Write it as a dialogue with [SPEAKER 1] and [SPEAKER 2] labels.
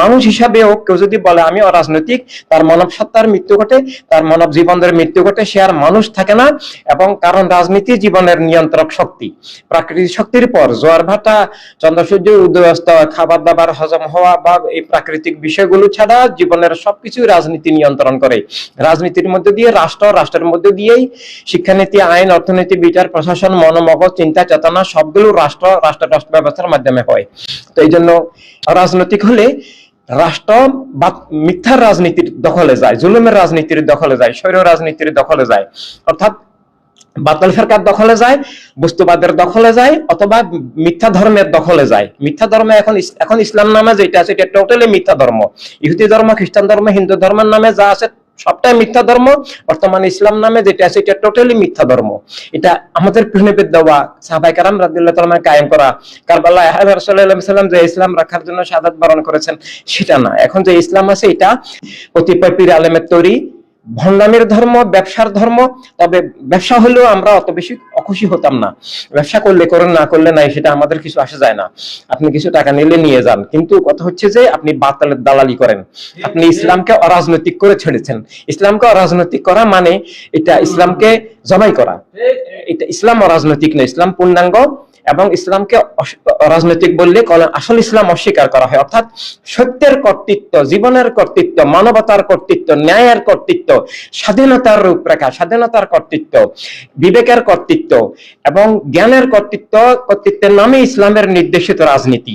[SPEAKER 1] মানুষ হিসাবেও কেউ যদি বলে আমি অরাজনৈতিক, তার মানব সত্তার মৃত্যু ঘটে, তার মানব জীবনের মৃত্যু ঘটে, সে আর মানুষ থাকে না। এবং কারণ রাজনীতি জীবনের নিয়ন্ত্রক শক্তি, প্রাকৃতিক শক্তির পর জোয়ার ভাটা, চন্দ্র সূর্যের উদয় অস্ত, খাবার দাবার হজম হওয়া বা এই প্রাকৃতিক বিষয়গুলো ছাড়া জীবনের সবকিছু রাজনীতি নিয়ন্ত্রণ করে। রাজনীতির মধ্যে দিয়ে রাষ্ট্র, রাষ্ট্রের মধ্যে দিয়েই শিক্ষানীতি, আইন, অর্থনীতি, বিচার, প্রশাসন, মনোমগজ, চিন্তা, চেতনা সবগুলো রাষ্ট্র রাষ্ট্র ব্যবস্থার মাধ্যমে হয়। তো এই জন্য রাজনৈতিক হলে রাষ্ট্র বা মিথ্যার রাজনীতির দখলে যায়, জুলুমের রাজনীতির দখলে যায়, স্বৈর রাজনীতির দখলে যায়, অর্থাৎ বাতিল ফেরকার দখলে যায়, বস্তুবাদের দখলে যায়, অথবা মিথ্যা ধর্মের দখলে যায়। মিথ্যা ধর্ম এখন ইসলাম নামে যেটা আছে এটা টোটালি মিথ্যা ধর্ম। ইহুদি ধর্ম, খ্রিস্টান ধর্ম, হিন্দু ধর্মের নামে যা আছে সবটাই মিথ্যা ধর্ম। বর্তমানে ইসলাম নামে যেটা আছে এটা টোটালি মিথ্যা ধর্ম। এটা আমাদের প্রিয়নবী দেওয়া, সাহাবায়ে কেরাম রাদিয়াল্লাহু তাআলা কায়েম করা, কারবালায় রাসূলুল্লাহ সাল্লাল্লাহু আলাইহি ওয়াসাল্লাম যে ইসলাম রাখার জন্য শাহাদাত বরণ করেছেন সেটা না। এখন যে ইসলাম আছে এটা কতিপয় পীর আলেমের তৈরি ভণ্ডামির ধর্ম, ব্যবসার ধর্ম। তবে ব্যবসা হলেও আমরা অত বেশি অখুশি হতাম না। ব্যবসা করলে করেন, না করলে নাই, সেটা আমাদের কিছু আসে যায় না। আপনি কিছু টাকা নিলে নিয়ে যান, কিন্তু কথা হচ্ছে যে আপনি বাতিলের দালালি করেন, আপনি ইসলামকে অরাজনৈতিক করে ছেড়েছেন। ইসলামকে অরাজনৈতিক করা মানে এটা ইসলামকে জবাই করা। এটা ইসলাম অরাজনৈতিক নয়, ইসলাম পূর্ণাঙ্গ। এবং ইসলামকে রাজনৈতিক বললে আসল ইসলাম অস্বীকার করা হয়। অর্থাৎ সত্যের কর্তৃত্ব, জীবনের কর্তৃত্ব, মানবতার কর্তৃত্ব, ন্যায়ের কর্তৃত্ব, স্বাধীনতার রূপরেখা, স্বাধীনতার কর্তৃত্ব, বিবেকের কর্তৃত্ব এবং জ্ঞানের কর্তৃত্বের নামে ইসলামের নির্দেশিত রাজনীতি।